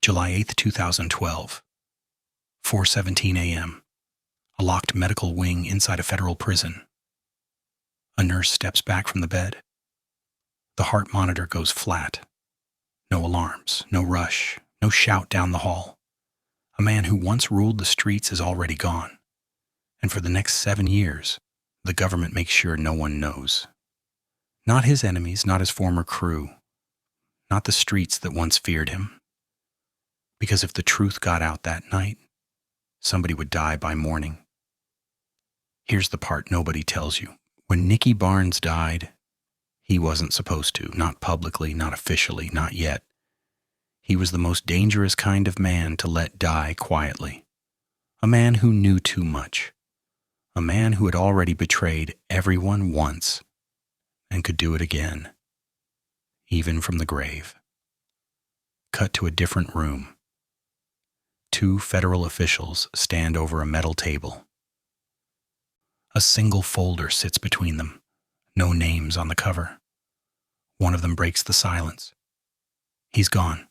July 8, 2012, 4:17 a.m. A locked medical wing inside a federal prison. A nurse steps back from the bed. The heart monitor goes flat. No alarms, no rush, no shout down the hall. A man who once ruled the streets is already gone. And for the next 7 years, the government makes sure no one knows. Not his enemies, not his former crew, not the streets that once feared him. Because if the truth got out that night, somebody would die by morning. Here's the part nobody tells you. When Nicky Barnes died, he wasn't supposed to, not publicly, not officially, not yet. He was the most dangerous kind of man to let die quietly. A man who knew too much. A man who had already betrayed everyone once and could do it again, even from the grave. Cut to a different room. 2 federal officials stand over a metal table. A single folder sits between them, no names on the cover. One of them breaks the silence. He's gone.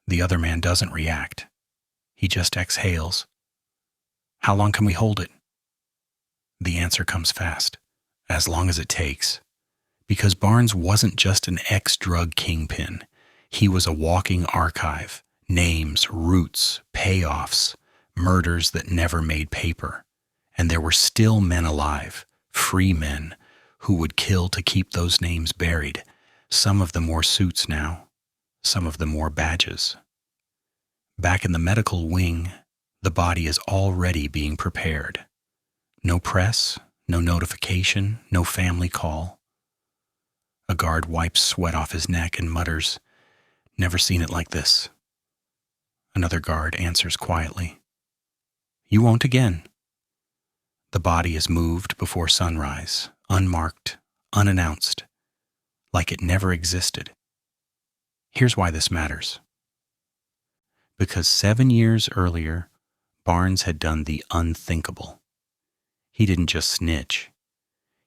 The other man doesn't react. He just exhales. How long can we hold it? The answer comes fast, as long as it takes. Because Barnes wasn't just an ex-drug kingpin. He was a walking archive. Names, roots, payoffs, murders that never made paper. And there were still men alive, free men, who would kill to keep those names buried. Some of them wore suits now, some of them wore badges. Back in the medical wing, the body is already being prepared. No press, no notification, no family call. A guard wipes sweat off his neck and mutters, "Never seen it like this." Another guard answers quietly, "You won't again." The body is moved before sunrise, unmarked, unannounced, like it never existed. Here's why this matters. Because 7 years earlier, Barnes had done the unthinkable. He didn't just snitch.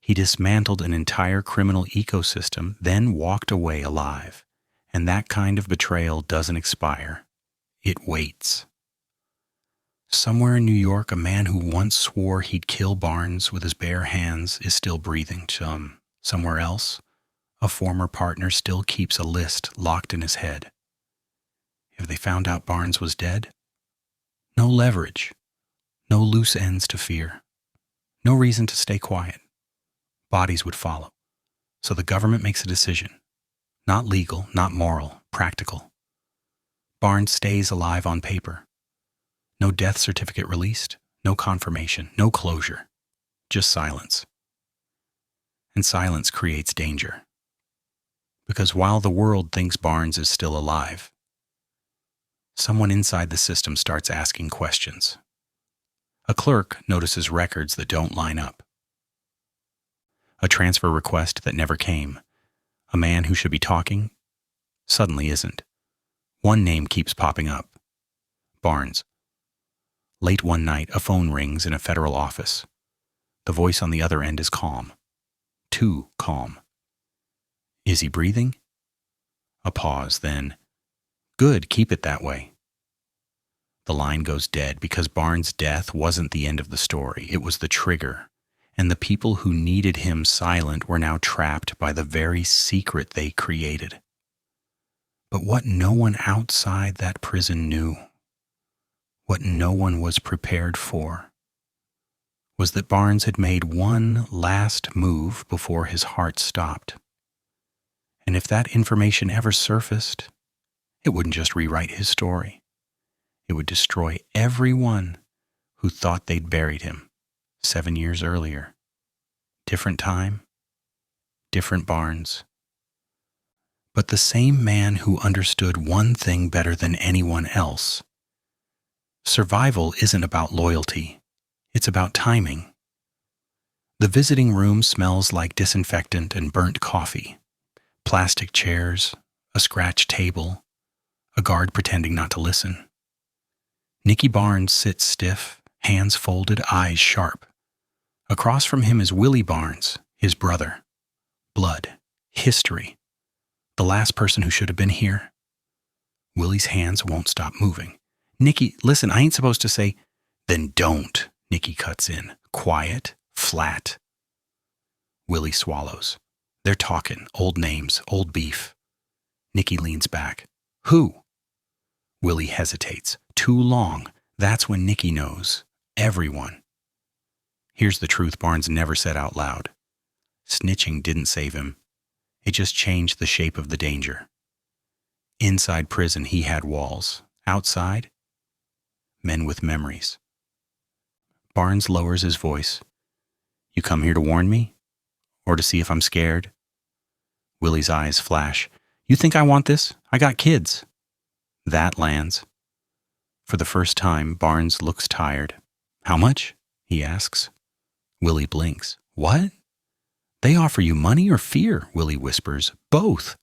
He dismantled an entire criminal ecosystem, then walked away alive. And that kind of betrayal doesn't expire. It waits. Somewhere in New York, a man who once swore he'd kill Barnes with his bare hands is still breathing. Somewhere else, a former partner still keeps a list locked in his head. If they found out Barnes was dead, no leverage, no loose ends to fear, no reason to stay quiet. Bodies would follow. So the government makes a decision. Not legal, not moral, practical. Barnes stays alive on paper. No death certificate released, no confirmation, no closure, just silence. And silence creates danger. Because while the world thinks Barnes is still alive, someone inside the system starts asking questions. A clerk notices records that don't line up. A transfer request that never came. A man who should be talking suddenly isn't. One name keeps popping up. Barnes. Late one night, a phone rings in a federal office. The voice on the other end is calm. Too calm. Is he breathing? A pause, then, "Good, keep it that way." The line goes dead because Barnes' death wasn't the end of the story. It was the trigger. And the people who needed him silent were now trapped by the very secret they created. But what no one outside that prison knew, what no one was prepared for, was that Barnes had made one last move before his heart stopped. And if that information ever surfaced, it wouldn't just rewrite his story. It would destroy everyone who thought they'd buried him 7 years earlier. Different time, different Barnes. But the same man who understood one thing better than anyone else. Survival isn't about loyalty. It's about timing. The visiting room smells like disinfectant and burnt coffee. Plastic chairs, a scratched table, a guard pretending not to listen. Nicky Barnes sits stiff, hands folded, eyes sharp. Across from him is Willie Barnes, his brother. Blood, history, the last person who should have been here. Willie's hands won't stop moving. Nicky, listen, I ain't supposed to say. Then don't, Nicky cuts in. Quiet, flat. Willie swallows. They're talking, old names, old beef. Nicky leans back. Who? Willie hesitates. Too long. That's when Nicky knows. Everyone. Here's the truth Barnes never said out loud. Snitching didn't save him. It just changed the shape of the danger. Inside prison, he had walls. Outside, men with memories. Barnes lowers his voice. You come here to warn me? Or to see if I'm scared? Willie's eyes flash. You think I want this? I got kids. That lands. For the first time, Barnes looks tired. How much? He asks. Willie blinks. What? They offer you money or fear? Willie whispers. Both.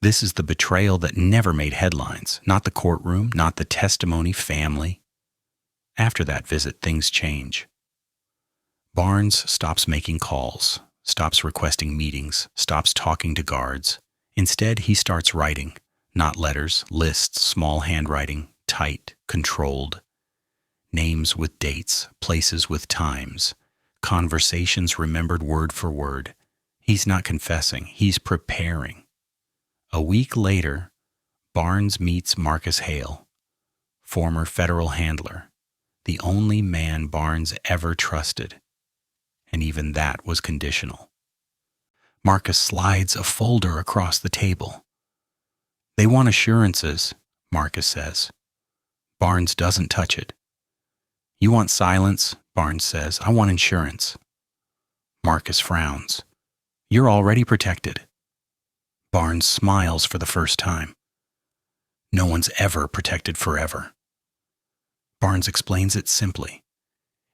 This is the betrayal that never made headlines. Not the courtroom, not the testimony, family. After that visit, things change. Barnes stops making calls, stops requesting meetings, stops talking to guards. Instead, he starts writing. Not letters, lists, small handwriting, tight, controlled. Names with dates, places with times. Conversations remembered word for word. He's not confessing, he's preparing. A week later, Barnes meets Marcus Hale, former federal handler, the only man Barnes ever trusted. And even that was conditional. Marcus slides a folder across the table. They want assurances, Marcus says. Barnes doesn't touch it. You want silence, Barnes says. I want insurance. Marcus frowns. You're already protected. Barnes smiles for the first time. No one's ever protected forever. Barnes explains it simply.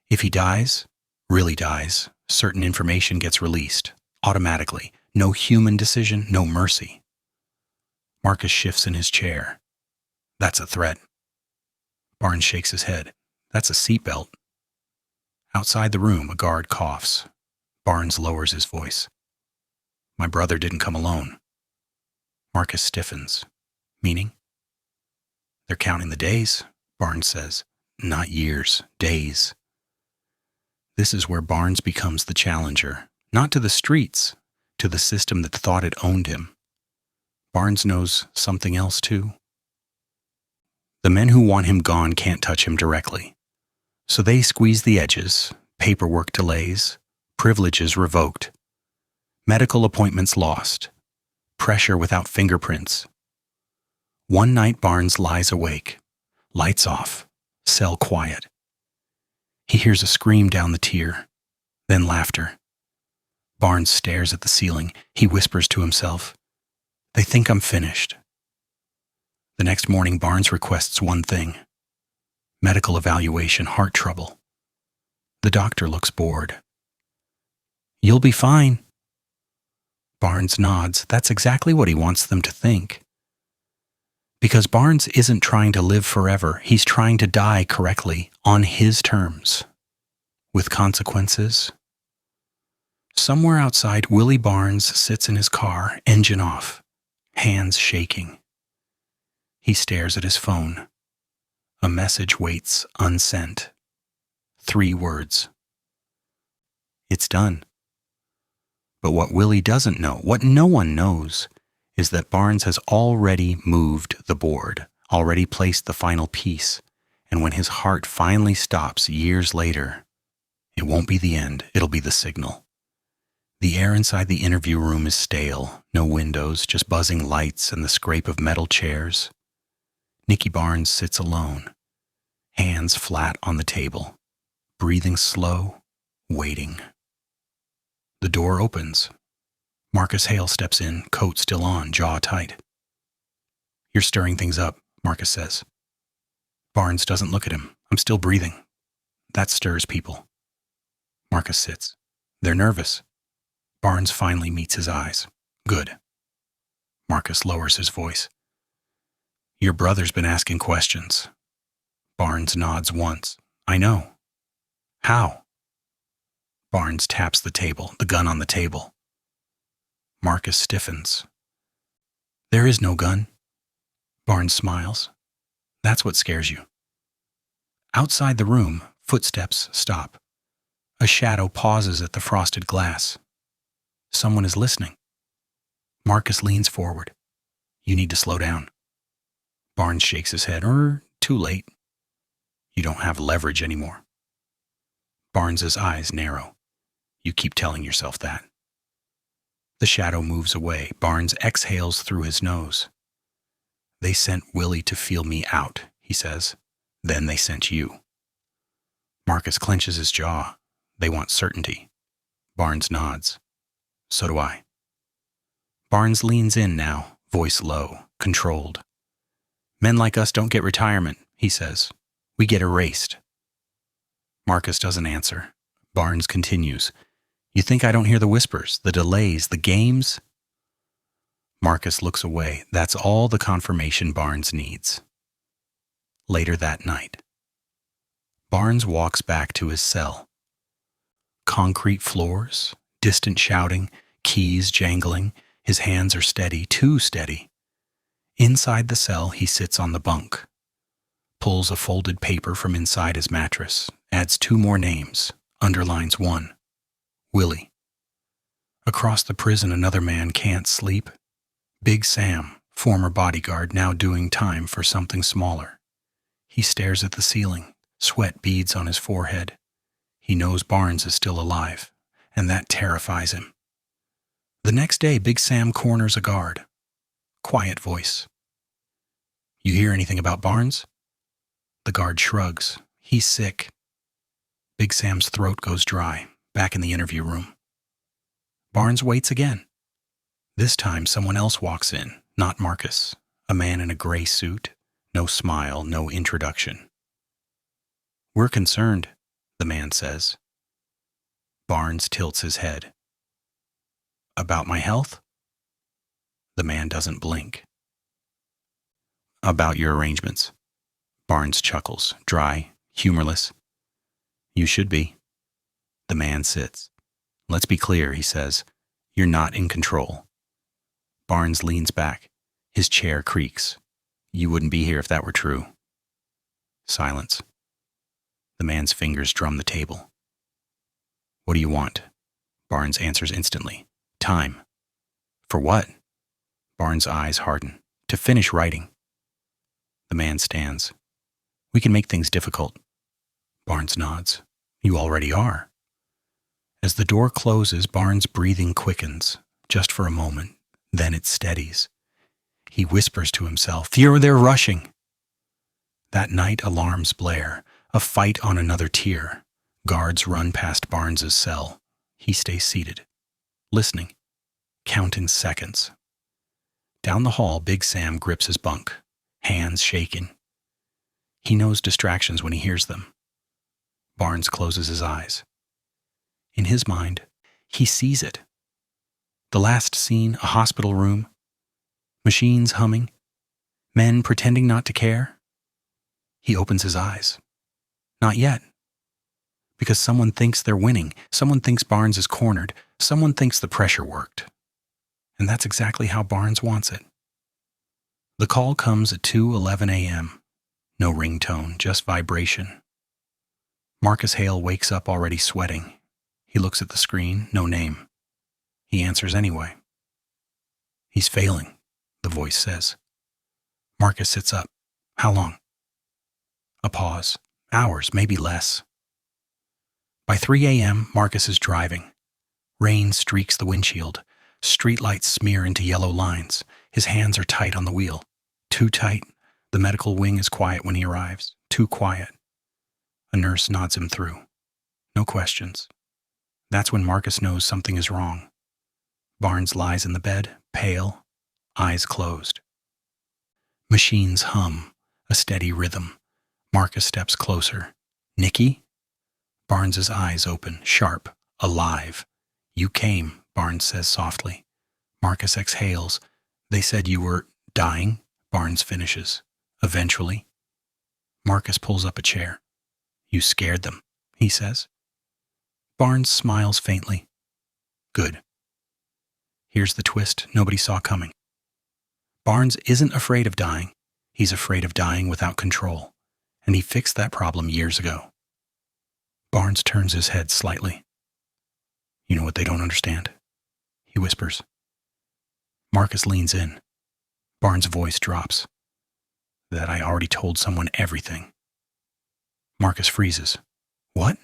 If he dies, really dies, certain information gets released, automatically. No human decision, no mercy. Marcus shifts in his chair. That's a threat. Barnes shakes his head. That's a seatbelt. Outside the room, a guard coughs. Barnes lowers his voice. My brother didn't come alone. Marcus stiffens. Meaning? They're counting the days, Barnes says. Not years, days. This is where Barnes becomes the challenger, not to the streets, to the system that thought it owned him. Barnes knows something else too. The men who want him gone can't touch him directly. So they squeeze the edges, paperwork delays, privileges revoked, medical appointments lost, pressure without fingerprints. One night Barnes lies awake, lights off, cell quiet. He hears a scream down the tier, then laughter. Barnes stares at the ceiling. He whispers to himself, they think I'm finished. The next morning, Barnes requests one thing. Medical evaluation, heart trouble. The doctor looks bored. You'll be fine. Barnes nods. That's exactly what he wants them to think. Because Barnes isn't trying to live forever. He's trying to die correctly, on his terms. With consequences. Somewhere outside, Willie Barnes sits in his car, engine off, hands shaking. He stares at his phone. A message waits unsent. 3 words. It's done. But what Willie doesn't know, what no one knows, is that Barnes has already moved the board, already placed the final piece, and when his heart finally stops years later, it won't be the end, it'll be the signal. The air inside the interview room is stale, no windows, just buzzing lights and the scrape of metal chairs. Nicky Barnes sits alone, hands flat on the table, breathing slow, waiting. The door opens. Marcus Hale steps in, coat still on, jaw tight. You're stirring things up, Marcus says. Barnes doesn't look at him. I'm still breathing. That stirs people. Marcus sits. They're nervous. Barnes finally meets his eyes. Good. Marcus lowers his voice. Your brother's been asking questions. Barnes nods once. I know. How? Barnes taps the table, the gun on the table. Marcus stiffens. There is no gun. Barnes smiles. That's what scares you. Outside the room, footsteps stop. A shadow pauses at the frosted glass. Someone is listening. Marcus leans forward. You need to slow down. Barnes shakes his head. Too late. You don't have leverage anymore. Barnes's eyes narrow. You keep telling yourself that. The shadow moves away. Barnes exhales through his nose. They sent Willie to feel me out, he says. Then they sent you. Marcus clenches his jaw. They want certainty. Barnes nods. So do I. Barnes leans in now, voice low, controlled. Men like us don't get retirement, he says. We get erased. Marcus doesn't answer. Barnes continues. You think I don't hear the whispers, the delays, the games? Marcus looks away. That's all the confirmation Barnes needs. Later that night, Barnes walks back to his cell. Concrete floors, distant shouting, keys jangling. His hands are steady, too steady. Inside the cell, he sits on the bunk, pulls a folded paper from inside his mattress, adds 2 more names, underlines 1. Willie. Across the prison, another man can't sleep. Big Sam, former bodyguard, now doing time for something smaller. He stares at the ceiling, sweat beads on his forehead. He knows Barnes is still alive, and that terrifies him. The next day, Big Sam corners a guard. Quiet voice. You hear anything about Barnes? The guard shrugs. He's sick. Big Sam's throat goes dry, back in the interview room. Barnes waits again. This time someone else walks in, not Marcus, a man in a gray suit, no smile, no introduction. We're concerned, the man says. Barnes tilts his head. About my health? The man doesn't blink. About your arrangements. Barnes chuckles, dry, humorless. You should be. The man sits. Let's be clear, he says. You're not in control. Barnes leans back. His chair creaks. You wouldn't be here if that were true. Silence. The man's fingers drum the table. What do you want? Barnes answers instantly. Time. For what? Barnes' eyes harden. To finish writing. The man stands. We can make things difficult. Barnes nods. You already are. As the door closes, Barnes' breathing quickens, just for a moment. Then it steadies. He whispers to himself, they're rushing. That night, alarms blare. A fight on another tier. Guards run past Barnes' cell. He stays seated, listening, counting seconds. Down the hall, Big Sam grips his bunk, hands shaking. He knows distractions when he hears them. Barnes closes his eyes. In his mind, he sees it. The last scene, a hospital room, machines humming, men pretending not to care. He opens his eyes. Not yet. Because someone thinks they're winning, someone thinks Barnes is cornered, someone thinks the pressure worked. And that's exactly how Barnes wants it. The call comes at 2:11 a.m. No ringtone, just vibration. Marcus Hale wakes up already sweating. He looks at the screen, no name. He answers anyway. He's failing, the voice says. Marcus sits up. How long? A pause. Hours, maybe less. By 3 a.m., Marcus is driving. Rain streaks the windshield. Streetlights smear into yellow lines. His hands are tight on the wheel. Too tight. The medical wing is quiet when he arrives. Too quiet. A nurse nods him through. No questions. That's when Marcus knows something is wrong. Barnes lies in the bed, pale, eyes closed. Machines hum, a steady rhythm. Marcus steps closer. Nicky? Barnes's eyes open, sharp, alive. You came, Barnes says softly. Marcus exhales. They said you were dying, Barnes finishes. Eventually. Marcus pulls up a chair. You scared them, he says. Barnes smiles faintly. Good. Here's the twist nobody saw coming. Barnes isn't afraid of dying. He's afraid of dying without control, and he fixed that problem years ago. Barnes turns his head slightly. You know what they don't understand? He whispers. Marcus leans in. Barnes' voice drops. That I already told someone everything. Marcus freezes. What?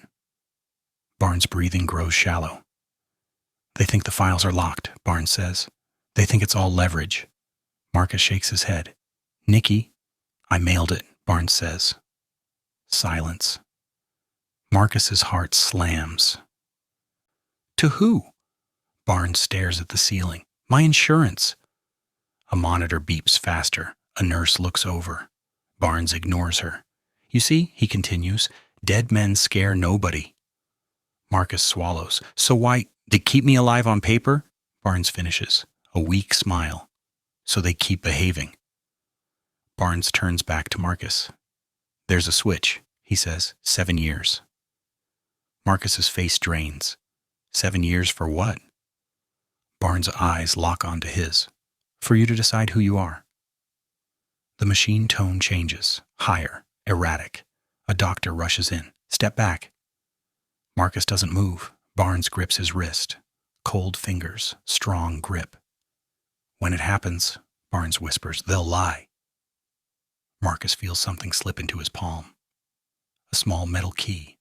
Barnes' breathing grows shallow. They think the files are locked, Barnes says. They think it's all leverage. Marcus shakes his head. Nicky, I mailed it, Barnes says. Silence. Marcus's heart slams. To who? Barnes stares at the ceiling. My insurance. A monitor beeps faster. A nurse looks over. Barnes ignores her. You see, he continues, dead men scare nobody. Marcus swallows. So why, they keep me alive on paper? Barnes finishes. A weak smile. So they keep behaving. Barnes turns back to Marcus. There's a switch, he says. 7 years. Marcus's face drains. 7 years for what? Barnes' eyes lock onto his. For you to decide who you are. The machine tone changes. Higher. Erratic. A doctor rushes in. Step back. Marcus doesn't move. Barnes grips his wrist. Cold fingers. Strong grip. When it happens, Barnes whispers, they'll lie. Marcus feels something slip into his palm. A small metal key.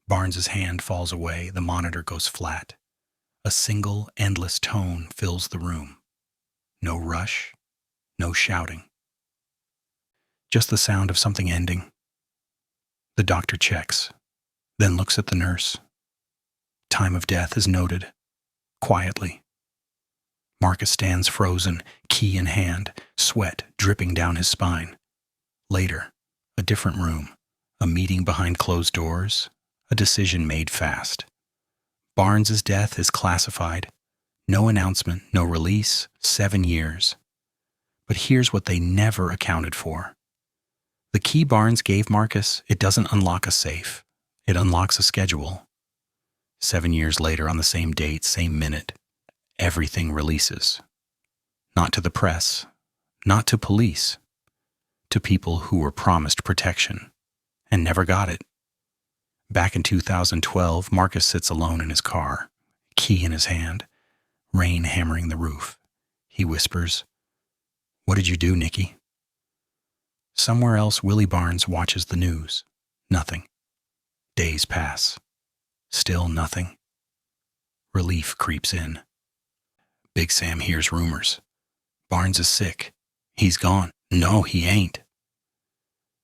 Barnes's hand falls away. The monitor goes flat. A single, endless tone fills the room. No rush. No shouting. Just the sound of something ending. The doctor checks, then looks at the nurse. Time of death is noted. Quietly. Marcus stands frozen, key in hand, sweat dripping down his spine. Later, a different room, a meeting behind closed doors, a decision made fast. Barnes's death is classified. No announcement, no release, 7 years. But here's what they never accounted for. The key Barnes gave Marcus, it doesn't unlock a safe. It unlocks a schedule. 7 years later, on the same date, same minute, everything releases. Not to the press, not to police, to people who were promised protection and never got it. Back in 2012, Marcus sits alone in his car, key in his hand, rain hammering the roof. He whispers, "What did you do, Nicky?" Somewhere else, Willie Barnes watches the news. Nothing. Days pass. Still nothing. Relief creeps in. Big Sam hears rumors. Barnes is sick. He's gone. No, he ain't.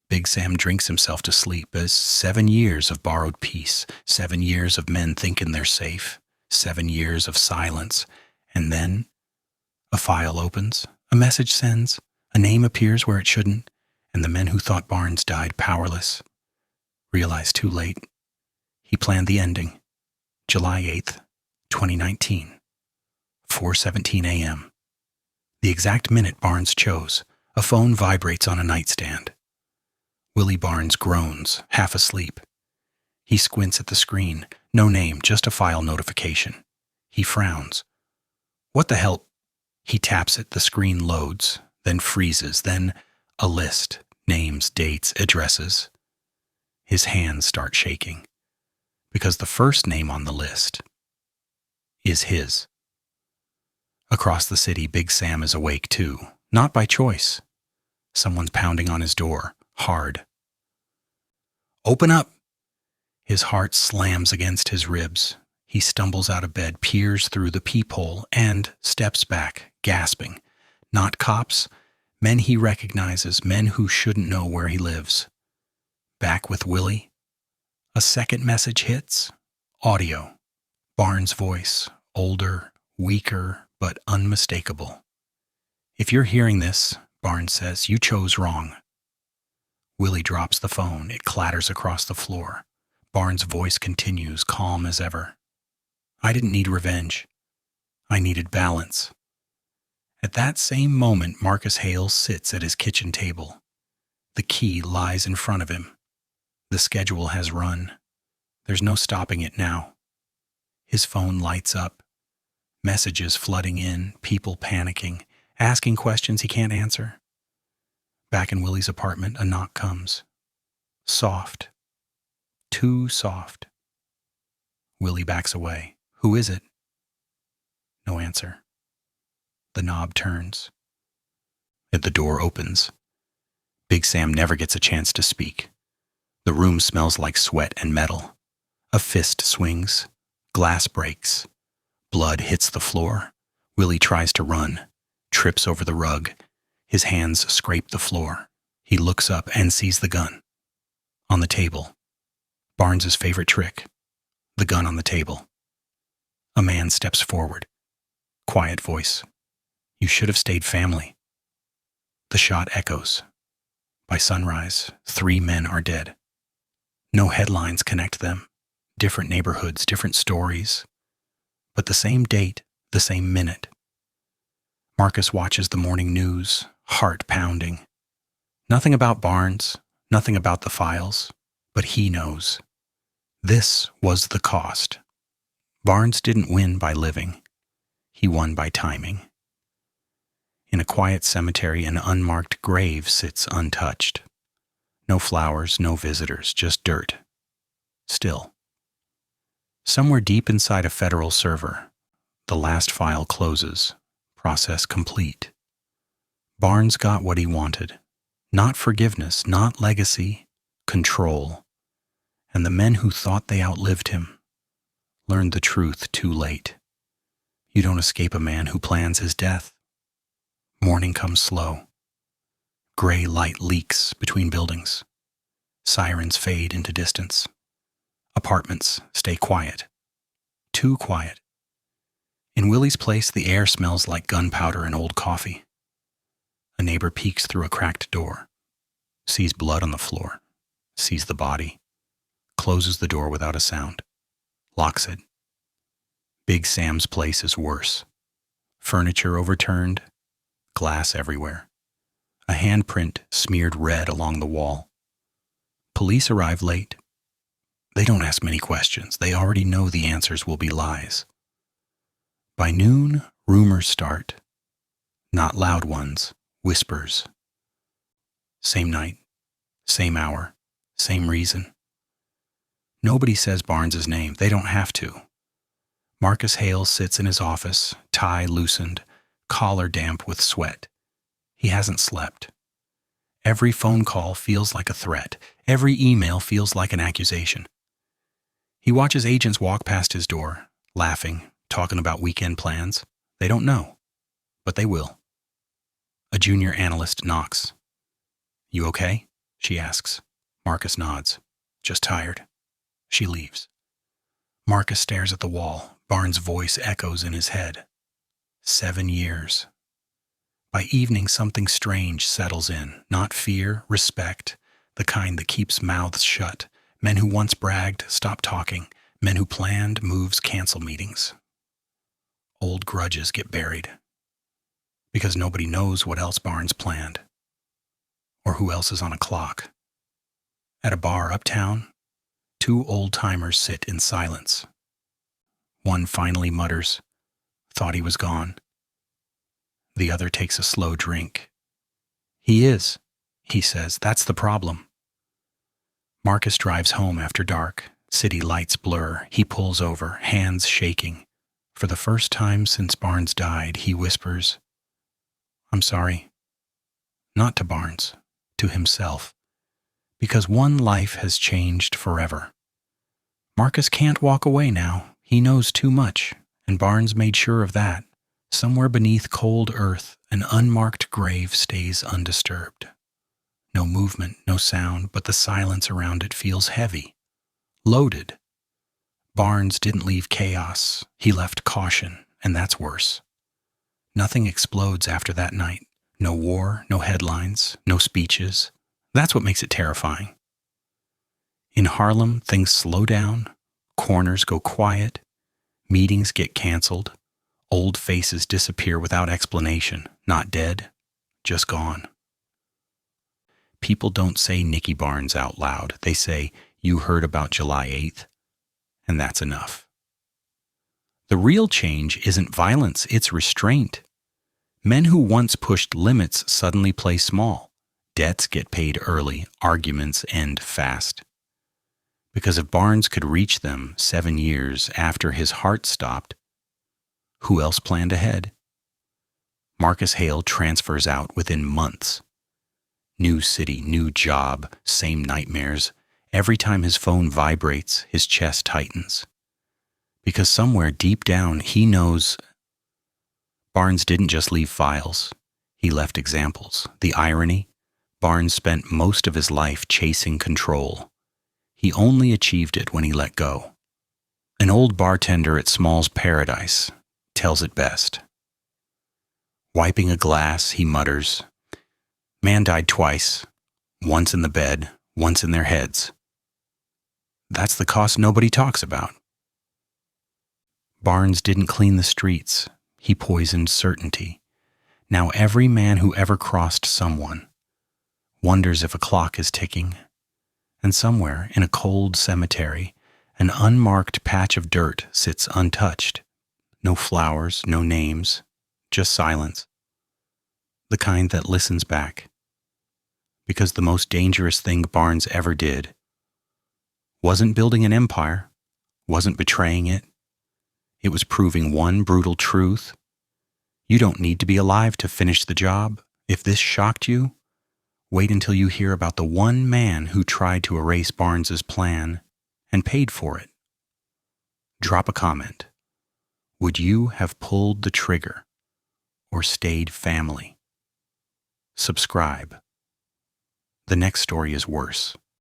Big Sam drinks himself to sleep as 7 years of borrowed peace, 7 years of men thinking they're safe, 7 years of silence, and then a file opens, a message sends, a name appears where it shouldn't, and the men who thought Barnes died powerless realize too late. He planned the ending. July 8th, 2019, 4:17 a.m. The exact minute Barnes chose, a phone vibrates on a nightstand. Willie Barnes groans, half asleep. He squints at the screen. No name, just a file notification. He frowns. What the hell? He taps it. The screen loads, then freezes, then a list. Names, dates, addresses. His hands start shaking. Because the first name on the list is his. Across the city, Big Sam is awake too. Not by choice. Someone's pounding on his door, hard. Open up! His heart slams against his ribs. He stumbles out of bed, peers through the peephole, and steps back, gasping. Not cops, men he recognizes, men who shouldn't know where he lives. Back with Willie. A second message hits. Audio. Barnes' voice, older, weaker, but unmistakable. If you're hearing this, Barnes says, you chose wrong. Willie drops the phone. It clatters across the floor. Barnes' voice continues, calm as ever. I didn't need revenge. I needed balance. At that same moment, Marcus Hale sits at his kitchen table. The key lies in front of him. The schedule has run. There's no stopping it now. His phone lights up. Messages flooding in, people panicking, asking questions he can't answer. Back in Willie's apartment, a knock comes. Soft. Too soft. Willie backs away. Who is it? No answer. The knob turns. The door opens. Big Sam never gets a chance to speak. The room smells like sweat and metal. A fist swings. Glass breaks. Blood hits the floor. Willie tries to run, trips over the rug. His hands scrape the floor. He looks up and sees the gun. On the table. Barnes's favorite trick. The gun on the table. A man steps forward. Quiet voice. You should have stayed family. The shot echoes. By sunrise, 3 men are dead. No headlines connect them. Different neighborhoods, different stories. But the same date, the same minute. Marcus watches the morning news, heart pounding. Nothing about Barnes, nothing about the files, but he knows. This was the cost. Barnes didn't win by living. He won by timing. In a quiet cemetery, an unmarked grave sits untouched. No flowers, no visitors, just dirt. Still. Somewhere deep inside a federal server, the last file closes, process complete. Barnes got what he wanted. Not forgiveness, not legacy, control. And the men who thought they outlived him learned the truth too late. You don't escape a man who plans his death. Morning comes slow. Gray light leaks between buildings. Sirens fade into distance. Apartments stay quiet. Too quiet. In Willie's place, the air smells like gunpowder and old coffee. A neighbor peeks through a cracked door, sees blood on the floor, sees the body, closes the door without a sound, locks it. Big Sam's place is worse. Furniture overturned, glass everywhere. A handprint smeared red along the wall. Police arrive late. They don't ask many questions. They already know the answers will be lies. By noon, rumors start. Not loud ones, whispers. Same night, same hour, same reason. Nobody says Barnes's name. They don't have to. Marcus Hale sits in his office, tie loosened, collar damp with sweat. He hasn't slept. Every phone call feels like a threat. Every email feels like an accusation. He watches agents walk past his door, laughing, talking about weekend plans. They don't know, but they will. A junior analyst knocks. You okay? She asks. Marcus nods. Just tired. She leaves. Marcus stares at the wall. Barnes' voice echoes in his head. 7 years. By evening, something strange settles in. Not fear, respect, the kind that keeps mouths shut. Men who once bragged stop talking. Men who planned moves cancel meetings. Old grudges get buried. Because nobody knows what else Barnes planned. Or who else is on a clock. At a bar uptown, 2 old-timers sit in silence. One finally mutters, "Thought he was gone." The other takes a slow drink. "He is," he says. "That's the problem." Marcus drives home after dark. City lights blur. He pulls over, hands shaking. For the first time since Barnes died, he whispers, "I'm sorry." Not to Barnes, to himself. Because one life has changed forever. Marcus can't walk away now. He knows too much, and Barnes made sure of that. Somewhere beneath cold earth, an unmarked grave stays undisturbed. No movement, no sound, but the silence around it feels heavy, loaded. Barnes didn't leave chaos. He left caution, and that's worse. Nothing explodes after that night. No war, no headlines, no speeches. That's what makes it terrifying. In Harlem, things slow down, corners go quiet, meetings get canceled, old faces disappear without explanation, not dead, just gone. People don't say Nicky Barnes out loud. They say, "You heard about July 8th," and that's enough. The real change isn't violence, it's restraint. Men who once pushed limits suddenly play small. debts get paid early, arguments end fast. Because if Barnes could reach them 7 years after his heart stopped, who else planned ahead? Marcus Hale transfers out within months. New city, new job, same nightmares. Every time his phone vibrates, his chest tightens. Because somewhere deep down, he knows Barnes didn't just leave files. He left examples. The irony? Barnes spent most of his life chasing control. He only achieved it when he let go. An old bartender at Small's Paradise tells it best. Wiping a glass, he mutters, "Man died twice, once in the bed, once in their heads. That's the cost nobody talks about." Barnes didn't clean the streets. He poisoned certainty. Now every man who ever crossed someone wonders if a clock is ticking. And somewhere in a cold cemetery, an unmarked patch of dirt sits untouched. No flowers, no names, just silence. The kind that listens back. Because the most dangerous thing Barnes ever did wasn't building an empire, wasn't betraying it. It was proving one brutal truth. You don't need to be alive to finish the job. If this shocked you, wait until you hear about the one man who tried to erase Barnes's plan and paid for it. Drop a comment. Would you have pulled the trigger or stayed family? Subscribe. The next story is worse.